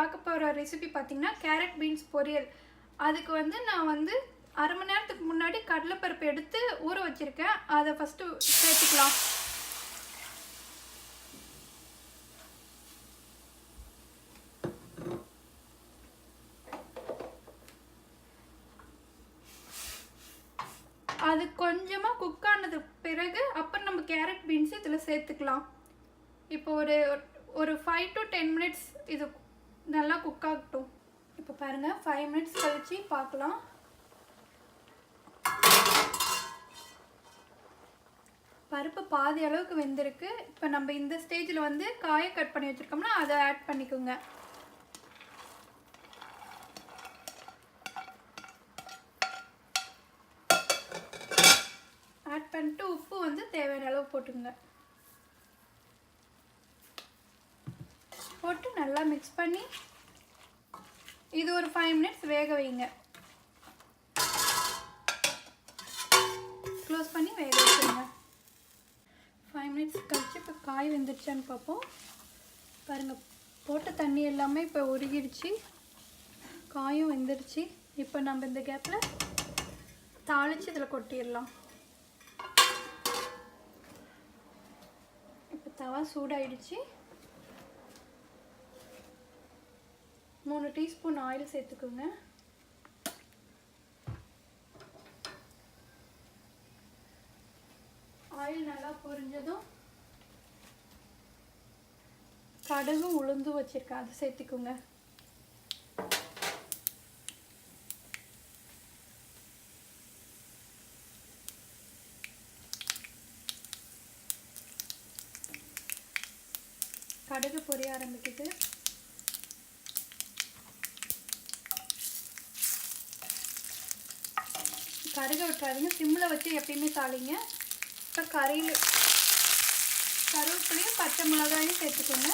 பார்க்க போகிற ரெசிபி பார்த்திங்கன்னா கேரட் பீன்ஸ் பொரியல். அதுக்கு வந்து நான் வந்து அரை மணி நேரத்துக்கு முன்னாடி கடலைப்பருப்பு எடுத்து ஊற வச்சுருக்கேன். அதை ஃபஸ்ட்டு சேர்த்துக்கலாம். அது கொஞ்சமாக குக் ஆனதுக்கு பிறகு அப்புறம் நம்ம கேரட் பீன்ஸ் இதில் சேர்த்துக்கலாம். இப்போ ஒரு 5 to 10 மினிட்ஸ் இது நல்லா குக் ஆகட்டும். இப்போ பாருங்கள், 5 மினிட்ஸ் கழிச்சு பார்க்கலாம். பருப்பு பாதி அளவுக்கு வெந்திருக்கு. இப்போ நம்ம இந்த ஸ்டேஜில் வந்து காயை கட் பண்ணி வச்சுருக்கோம்னா அதை ஆட் பண்ணிக்கோங்க. ஆட் பண்ணிட்டு உப்பு வந்து தேவையான அளவு போட்டுங்க. போட்டு நல்லா மிக்ஸ் பண்ணி இது ஒரு 5 மினிட்ஸ் வேக வைங்க. க்ளோஸ் பண்ணி வேக வச்சுருங்க. 5 மினிட்ஸ் கழிச்சு இப்போ காய் வெந்துருச்சான்னு பார்ப்போம். பாருங்கள், போட்ட தண்ணி எல்லாமே இப்போ உருகிடுச்சு, காயும் வெந்துருச்சு. இப்போ நம்ம இந்த கேப்பில் தாளித்து இதில் கொட்டிடலாம். இப்போ தவா சூடாயிடுச்சு. 3 டீஸ்பூன் ஆயில் சேர்த்துக்கோங்க. ஆயில் நல்லா பொரிஞ்சதும் கடுகும் உளுந்து வச்சிருக்கேன், அதை சேர்த்துக்கோங்க. கடுகு பொரிய ஆரம்பிக்குது. கடுகு விட்டுறாதீங்க, சிம்மில் வச்சு எப்பயுமே தாளிங்க. இப்போ கருவேப்பிலையும் பச்சை மிளகாயும் சேர்த்துக்கோங்க.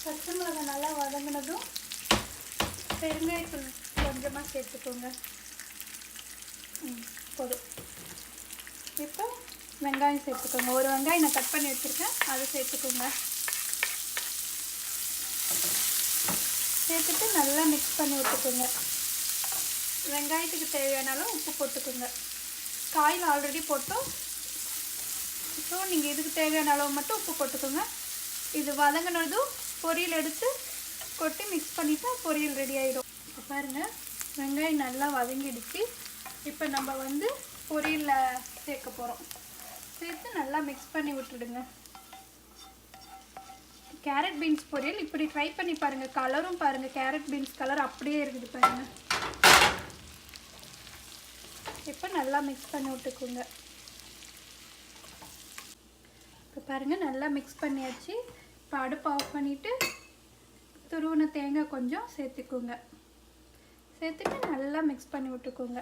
பச்சை மிளகாய் நல்லா வதங்கினதும் பெருங்காயத்தூள் கொஞ்சமாக சேர்த்துக்கோங்க. போதும். இப்போ வெங்காயம் சேர்த்துக்கோங்க. ஒரு வெங்காயம் நான் கட் பண்ணி வச்சுருக்கேன், அதை சேர்த்துக்கோங்க. சேர்த்துட்டு நல்லா மிக்ஸ் பண்ணி விட்டுக்கோங்க. வெங்காயத்துக்கு தேவையான அளவு உப்பு போட்டுக்கோங்க. காயில் ஆல்ரெடி போட்டோம், ஸோ நீங்கள் இதுக்கு தேவையான அளவு மட்டும் உப்பு போட்டுக்கோங்க. இது வதங்கினதும் பொரியல் எடுத்து கொட்டி மிக்ஸ் பண்ணிவிட்டு பொரியல் ரெடி ஆகிடும். இப்போ பாருங்கள், வெங்காயம் நல்லா வதங்கிடுச்சு. இப்போ நம்ம வந்து பொரியலில் சேர்க்க போகிறோம். சேர்த்து நல்லா மிக்ஸ் பண்ணி விட்டுடுங்க. கேரட் பீன்ஸ் பொரியல் இப்படி ட்ரை பண்ணி பாருங்கள். கலரும் பாருங்கள், கேரட் பீன்ஸ் கலர் அப்படியே இருக்குது பாருங்கள். இப்போ நல்லா மிக்ஸ் பண்ணி விட்டுக்கோங்க. இப்போ பாருங்கள், நல்லா மிக்ஸ் பண்ணியாச்சு. இப்போ அடுப்பு ஆஃப் பண்ணிவிட்டு துருவின தேங்காய் கொஞ்சம் சேர்த்துக்கோங்க. சேர்த்துட்டு நல்லா மிக்ஸ் பண்ணி விட்டுக்கோங்க.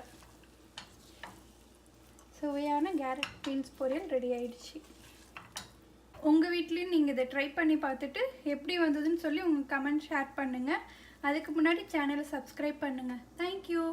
சுவையான கேரட் பீன்ஸ் பொரியல் ரெடி ஆயிடுச்சு. உங்கள் வீட்லேயும் நீங்கள் இதை ட்ரை பண்ணி பார்த்துட்டு எப்படி வந்ததுன்னு சொல்லி உங்கள் கமெண்ட் ஷேர் பண்ணுங்கள். அதுக்கு முன்னாடி சேனலை சப்ஸ்கிரைப் பண்ணுங்கள். தேங்க்யூ.